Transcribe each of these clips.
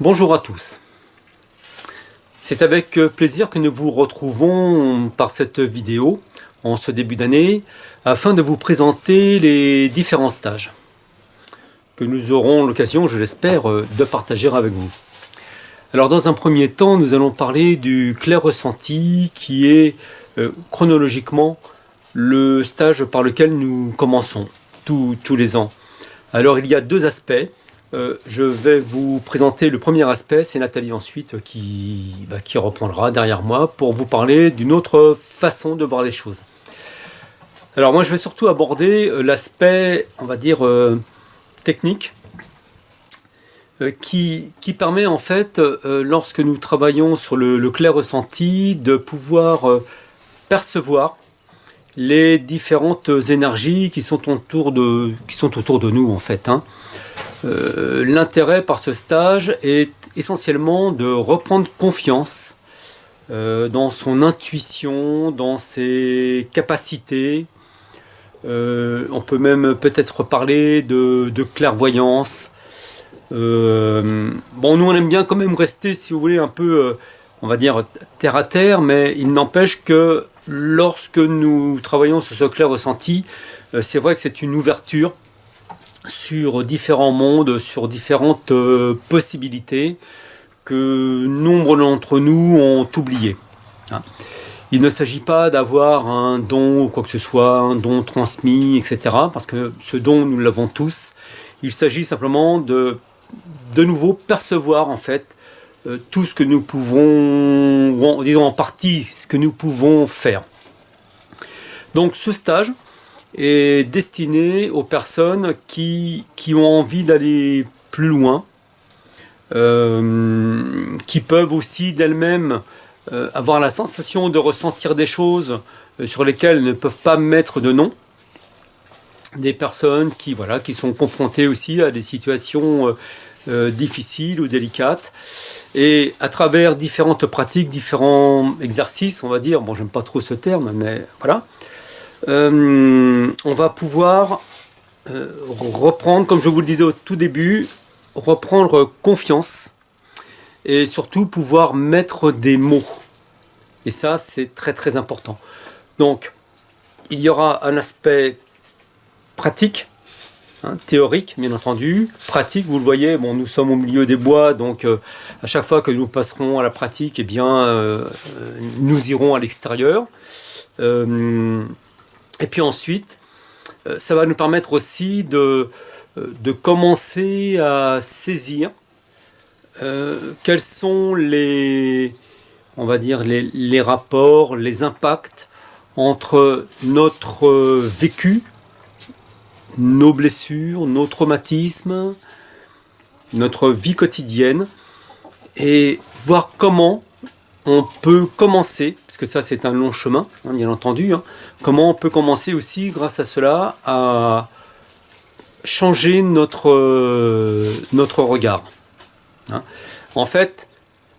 Bonjour à tous. C'est avec plaisir que nous vous retrouvons par cette vidéo en ce début d'année afin de vous présenter les différents stages que nous aurons l'occasion, je l'espère, de partager avec vous. Alors dans un premier temps, nous allons parler du clair ressenti qui est chronologiquement le stage par lequel nous commençons tous les ans. Alors il y a deux aspects. Je vais vous présenter le premier aspect, c'est Nathalie ensuite qui reprendra derrière moi pour vous parler d'une autre façon de voir les choses. Alors moi je vais surtout aborder l'aspect, on va dire, technique qui permet en fait, lorsque nous travaillons sur le clair ressenti, de pouvoir percevoir les différentes énergies qui sont autour de nous en fait. L'intérêt par ce stage est essentiellement de reprendre confiance dans son intuition, dans ses capacités. On peut même peut-être parler de clairvoyance. Bon, nous on aime bien quand même rester, si vous voulez, un peu, on va dire, terre à terre, mais il n'empêche que lorsque nous travaillons sur ce clair ressenti, c'est vrai que c'est une ouverture sur différents mondes, sur différentes possibilités que nombre d'entre nous ont oubliées. Il ne s'agit pas d'avoir un don ou quoi que ce soit, un don transmis, etc. Parce que ce don, nous l'avons tous. Il s'agit simplement de nouveau percevoir en fait tout ce que nous pouvons, disons en partie, ce que nous pouvons faire. Donc ce stage est destiné aux personnes qui ont envie d'aller plus loin, qui peuvent aussi d'elles-mêmes avoir la sensation de ressentir des choses sur lesquelles elles ne peuvent pas mettre de nom. Des personnes qui sont confrontées aussi à des situations difficiles ou délicates. Et à travers différentes pratiques, différents exercices, on va dire, bon, j'aime pas trop ce terme, mais voilà, on va pouvoir reprendre, comme je vous le disais au tout début, reprendre confiance et surtout pouvoir mettre des mots. Et ça, c'est très très important. Donc, il y aura un aspect pratique, théorique bien entendu, pratique, vous le voyez, bon, nous sommes au milieu des bois, donc à chaque fois que nous passerons à la pratique, eh bien, nous irons à l'extérieur. Et puis ensuite, ça va nous permettre aussi de commencer à saisir quels sont on va dire, les rapports, les impacts entre notre vécu, nos blessures, nos traumatismes, notre vie quotidienne, et voir comment on peut commencer, parce que ça c'est un long chemin, bien entendu, comment on peut commencer aussi grâce à cela à changer notre regard. En fait,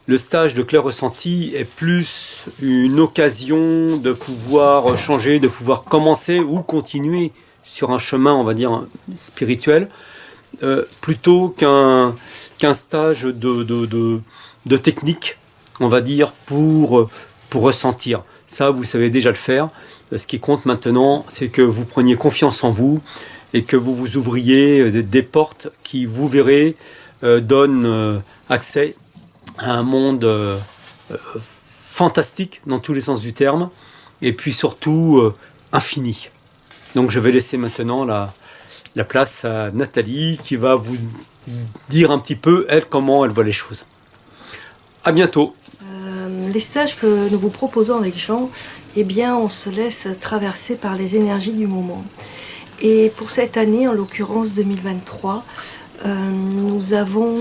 le stage de clair ressenti est plus une occasion de pouvoir changer, de pouvoir commencer ou continuer sur un chemin, on va dire, spirituel, plutôt qu'un stage de technique, on va dire, pour ressentir. Ça, vous savez déjà le faire. Ce qui compte maintenant, c'est que vous preniez confiance en vous et que vous vous ouvriez des portes qui, vous verrez, donnent accès à un monde fantastique dans tous les sens du terme, et puis surtout infini. Donc je vais laisser maintenant la place à Nathalie qui va vous dire un petit peu, elle, comment elle voit les choses. À bientôt. Les stages que nous vous proposons avec Jean, eh bien, on se laisse traverser par les énergies du moment. Et pour cette année, en l'occurrence 2023, nous avons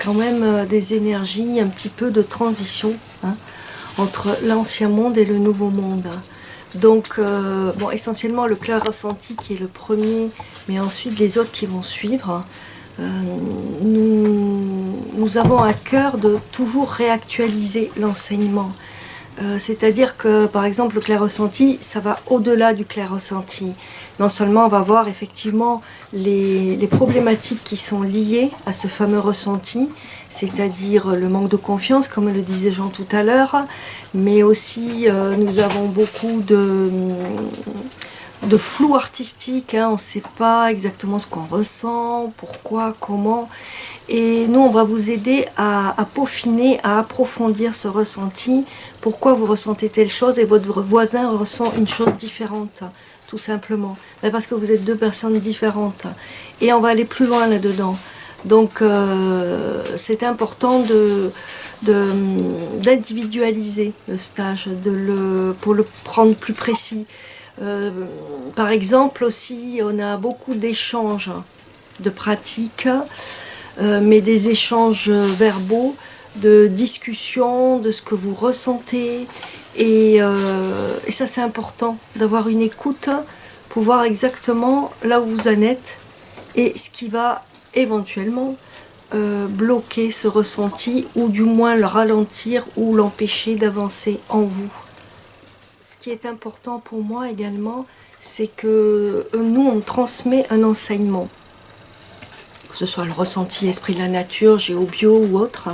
quand même des énergies un petit peu de transition entre l'ancien monde et le nouveau monde. Donc, essentiellement le clair ressenti qui est le premier, mais ensuite les autres qui vont suivre. Nous avons à cœur de toujours réactualiser l'enseignement. C'est-à-dire que, par exemple, le clair ressenti, ça va au-delà du clair ressenti. Non seulement on va voir effectivement les problématiques qui sont liées à ce fameux ressenti, c'est-à-dire le manque de confiance, comme le disait Jean tout à l'heure, mais aussi nous avons beaucoup de flou artistique, hein. On ne sait pas exactement ce qu'on ressent, pourquoi, comment. Et nous, on va vous aider à peaufiner, à approfondir ce ressenti. Pourquoi vous ressentez telle chose et votre voisin ressent une chose différente, tout simplement. Mais parce que vous êtes deux personnes différentes. Et on va aller plus loin là-dedans. Donc, c'est important d'individualiser le stage, pour le prendre plus précis. Par exemple aussi, on a beaucoup d'échanges de pratiques, mais des échanges verbaux, de discussions, de ce que vous ressentez. Et ça, c'est important d'avoir une écoute pour voir exactement là où vous en êtes et ce qui va éventuellement bloquer ce ressenti ou du moins le ralentir ou l'empêcher d'avancer en vous. Ce qui est important pour moi également, c'est que nous, on transmet un enseignement. Que ce soit le ressenti esprit de la nature, géo-bio ou autre.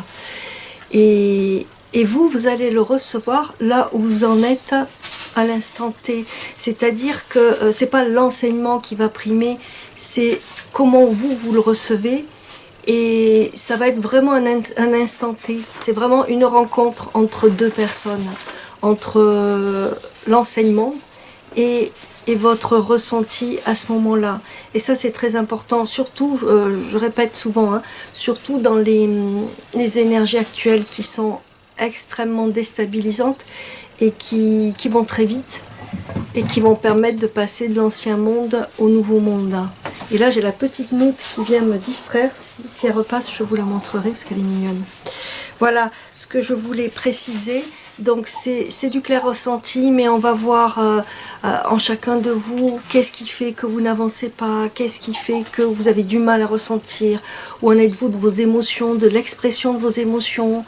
Et vous allez le recevoir là où vous en êtes à l'instant T. C'est-à-dire que c'est pas l'enseignement qui va primer, c'est comment vous le recevez. Et ça va être vraiment un instant T. C'est vraiment une rencontre entre deux personnes. Entre l'enseignement et votre ressenti à ce moment-là. Et ça, c'est très important, surtout, je répète souvent, hein, surtout dans les énergies actuelles qui sont extrêmement déstabilisantes et qui vont très vite et qui vont permettre de passer de l'ancien monde au nouveau monde. Et là, j'ai la petite note qui vient me distraire. Si elle repasse, je vous la montrerai parce qu'elle est mignonne. Voilà ce que je voulais préciser. Donc c'est du clair ressenti, mais on va voir en chacun de vous qu'est-ce qui fait que vous n'avancez pas, qu'est-ce qui fait que vous avez du mal à ressentir, où en êtes-vous de vos émotions, de l'expression de vos émotions,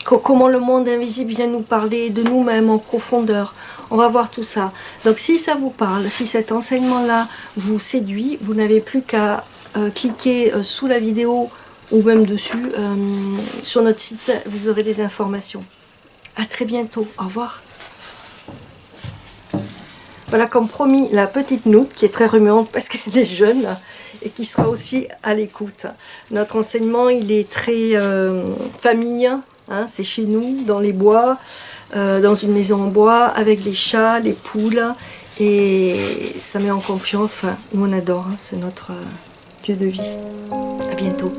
comment le monde invisible vient nous parler de nous-mêmes en profondeur. On va voir tout ça. Donc si ça vous parle, si cet enseignement-là vous séduit, vous n'avez plus qu'à cliquer sous la vidéo ou même dessus, sur notre site, vous aurez des informations. À très bientôt, au revoir. Voilà, comme promis, la petite Nout qui est très remuante parce qu'elle est jeune et qui sera aussi à l'écoute. Notre enseignement, il est très famille, hein, c'est chez nous, dans les bois, dans une maison en bois, avec des chats, des poules, et ça met en confiance, enfin, nous on adore, hein, c'est notre lieu de vie. À bientôt.